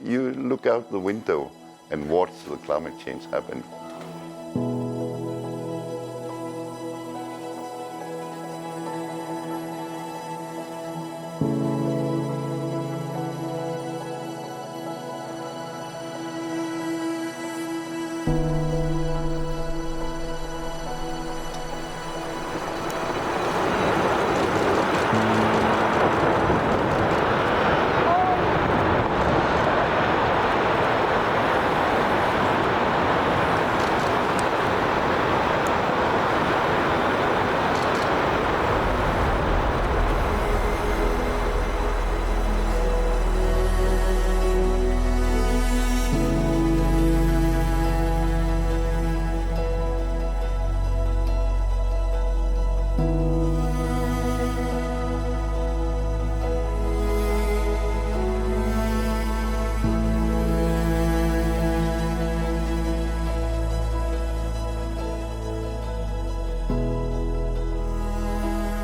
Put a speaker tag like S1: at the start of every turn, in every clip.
S1: You look out the window and watch the climate change happen.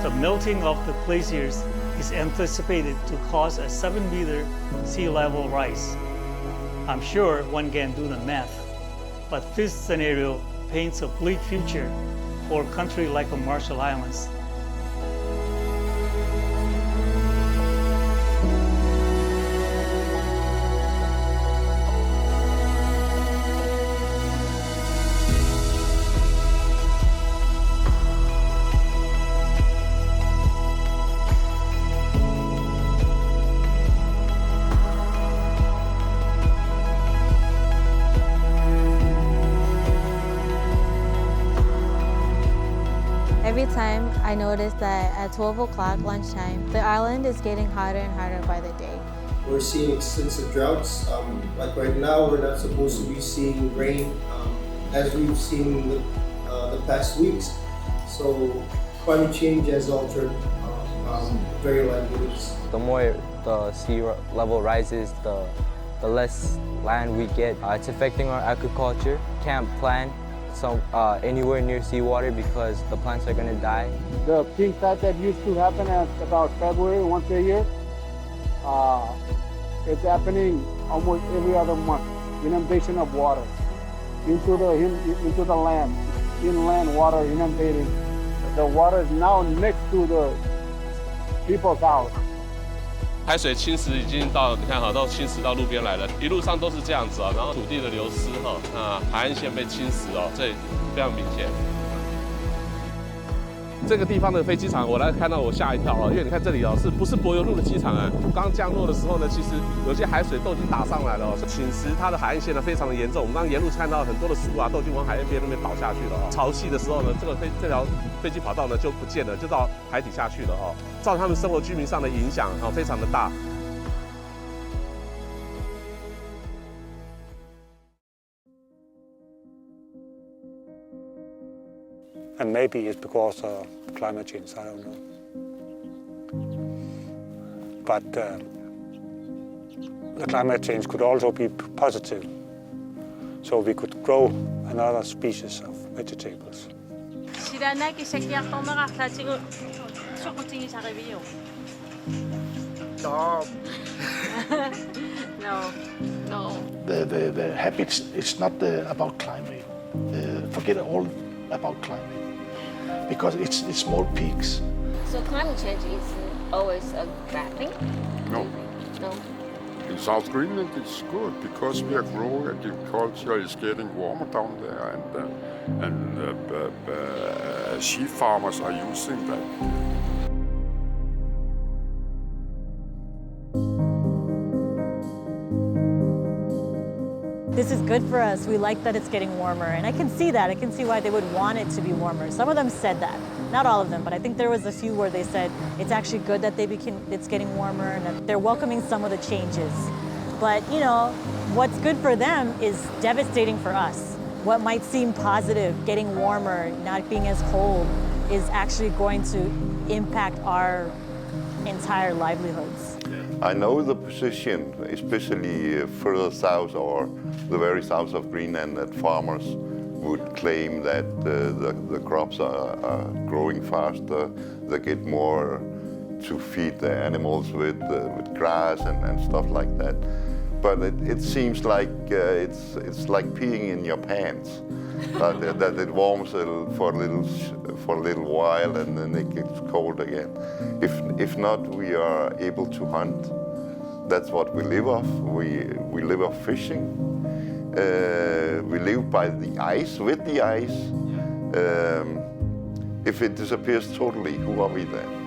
S2: The melting of the glaciers is anticipated to cause a 7-meter sea level rise. I'm sure one can do the math, but this scenario paints a bleak future for a country like the Marshall Islands.
S3: Every time I notice that at 12 o'clock lunchtime, the island is getting hotter and hotter by the day.
S4: We're seeing extensive droughts. Like right now, we're not supposed to be seeing rain as we've seen the past weeks. So climate change has altered very livelihoods.
S5: The more the sea level rises, the less land we get. It's affecting our agriculture. Can't plant anywhere near seawater because the plants are going to die.
S6: The pink tide that used to happen at about February once a year, it's happening almost every other month. Inundation of water into the land, inland water inundating. The water is now next to the people's house.
S7: 海水侵蚀已经到，你看哈，到侵蚀到路边来了，一路上都是这样子啊，然后土地的流失哈，海岸线被侵蚀哦，这非常明显。这个地方的飞机场，我来看到我吓一跳啊，因为你看这里哦，是不是柏油路的机场啊？刚降落的时候呢，其实有些海水都已经打上来了，侵蚀它的海岸线呢非常的严重。我们刚沿路看到很多的树啊，都已经往海岸边那边倒下去了哦。潮汐的时候呢，这条飞机跑道呢就不见了，就到海底下去了哦，造成他们生活居民上的影响啊非常的大。
S6: And maybe it's because of climate change, I don't know. But the climate change could also be positive. So we could grow another species of vegetables.
S3: No.
S8: The habits, it's not about climate. Forget all about climate. Because it's small peaks.
S3: So climate change is always a bad thing?
S9: No.
S3: No.
S9: In South Greenland it's good because we are growing agriculture, is getting warmer down there and sheep farmers are using that.
S10: This is good for us. We like that it's getting warmer, and I can see that. I can see why they would want it to be warmer. Some of them said that, not all of them, but I think there was a few where they said it's actually good that it's getting warmer and that they're welcoming some of the changes. But you know, what's good for them is devastating for us. What might seem positive, getting warmer, not being as cold, is actually going to impact our entire livelihoods.
S1: I know the position, especially further south or the very south of Greenland, that farmers would claim that the crops are growing faster, they get more to feed the animals with grass and stuff like that. but it seems like it's like peeing in your pants. That it warms for a little while and then it gets cold again. If not, we are able to hunt. That's what we live off. We live off fishing. We live by the ice, with the ice. If it disappears totally, who are we then?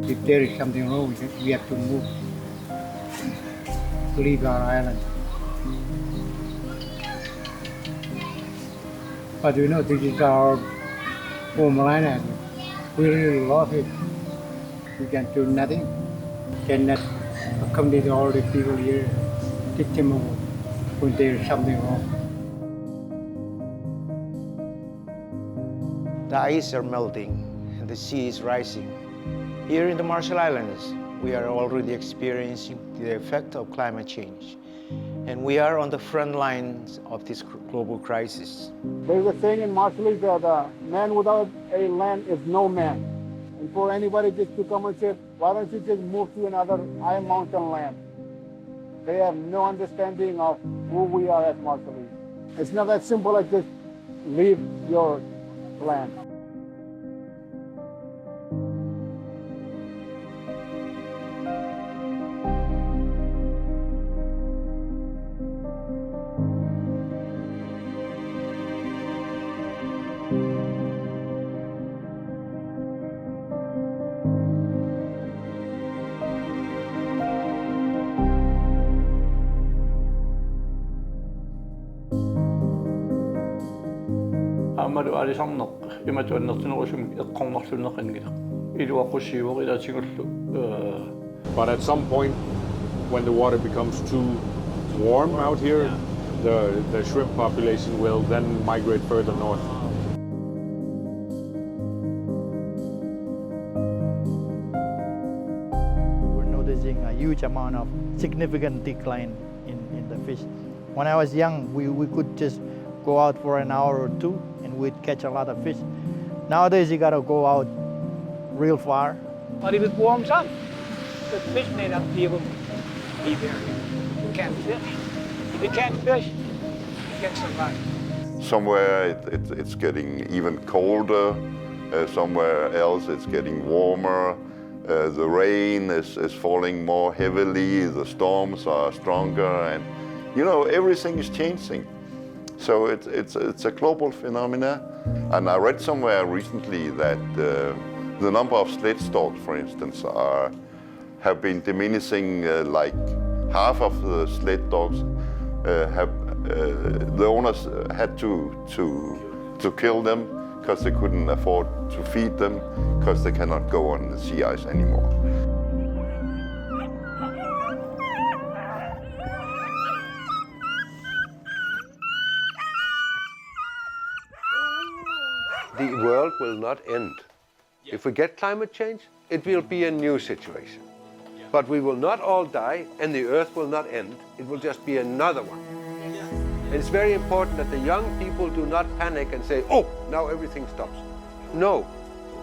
S6: If there is something wrong, we have to move to leave our island. But you know, this is our homeland and we really love it. We can do nothing. Cannot accommodate all the people here, take them over when there is something wrong.
S11: The ice are melting and the sea is rising. Here in the Marshall Islands, we are already experiencing the effect of climate change. And we are on the front lines of this global crisis.
S6: There's a saying in Marshall is that man without a land is no man. And for anybody just to come and say, why don't you just move to another high mountain land? They have no understanding of who we are as Marshalls. It's not that simple as just leave your land.
S12: 아마도 아리상nok 이마저 너트노 좀 공막술nok 안기다 이리와 고시고 이다 지글로
S9: But at some point, when the water becomes too warm out here, the shrimp population will then migrate further north.
S13: We're noticing a huge amount of significant decline in the fish. When I was young, we could just go out for an hour or two and we'd catch a lot of fish. Nowadays, you gotta go out real far.
S14: But if it warms up, the fish may not be able to be there. You can't fish. If you can't fish, you can't survive.
S1: Somewhere it's getting even colder, somewhere else it's getting warmer, the rain is falling more heavily, the storms are stronger, and you know, everything is changing. So it's a global phenomena. And I read somewhere recently that the number of sled dogs, for instance, have been diminishing. Like half of the sled dogs the owners had to kill them because they couldn't afford to feed them because they cannot go on the sea ice anymore.
S15: The world will not end. If we get climate change, it will be a new situation. But we will not all die and the earth will not end. It will just be another one. And it's very important that the young people do not panic and say, oh, now everything stops. No,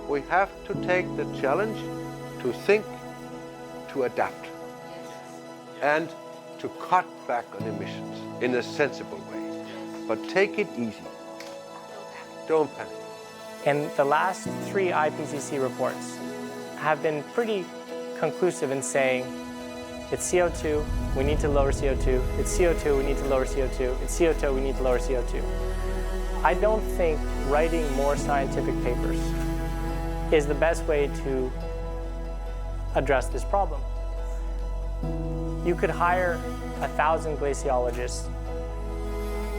S15: we have to take the challenge to think, to adapt, and to cut back on emissions in a sensible way. but take it easy. Don't panic.
S16: And the last 3 IPCC reports have been pretty conclusive in saying it's CO2, we need to lower CO2, it's CO2, we need to lower CO2, it's CO2, we need to lower CO2. I don't think writing more scientific papers is the best way to address this problem. You could hire 1,000 glaciologists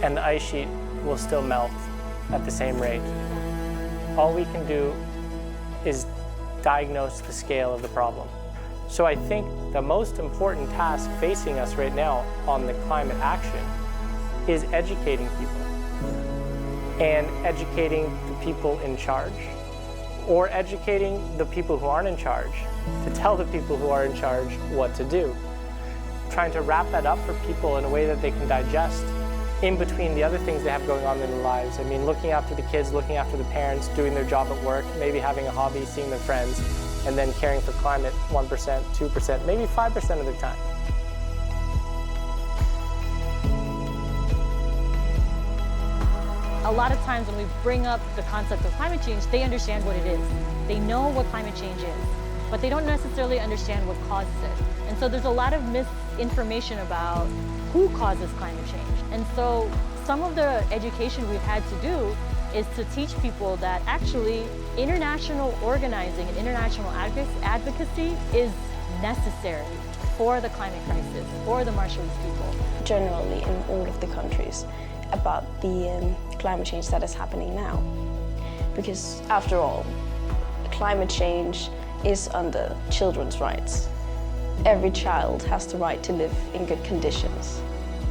S16: and the ice sheet will still melt at the same rate. All we can do is diagnose the scale of the problem. So I think the most important task facing us right now on the climate action is educating people and educating the people in charge, or educating the people who aren't in charge to tell the people who are in charge what to do. Trying to wrap that up for people in a way that they can digest in between the other things they have going on in their lives. I mean, looking after the kids, looking after the parents, doing their job at work, maybe having a hobby, seeing their friends, and then caring for climate 1%, 2%, maybe 5% of the time.
S10: A lot of times when we bring up the concept of climate change, they understand what it is. They know what climate change is, but they don't necessarily understand what causes it. And so there's a lot of misinformation about who causes climate change. And so some of the education we've had to do is to teach people that actually international organizing and international advocacy is necessary for the climate crisis, for the Marshallese people.
S17: Generally in all of the countries about the climate change that is happening now. Because after all, climate change is under children's rights. Every child has the right to live in good conditions.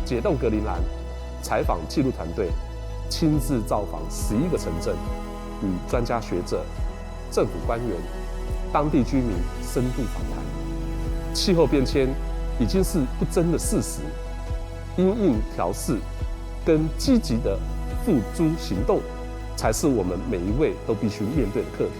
S7: 解冻格陵兰，采访记录团队亲自造访11个城镇，与专家学者、政府官员、当地居民深度访谈。气候变迁已经是不争的事实，因应调适跟积极的付诸行动，才是我们每一位都必须面对的课题。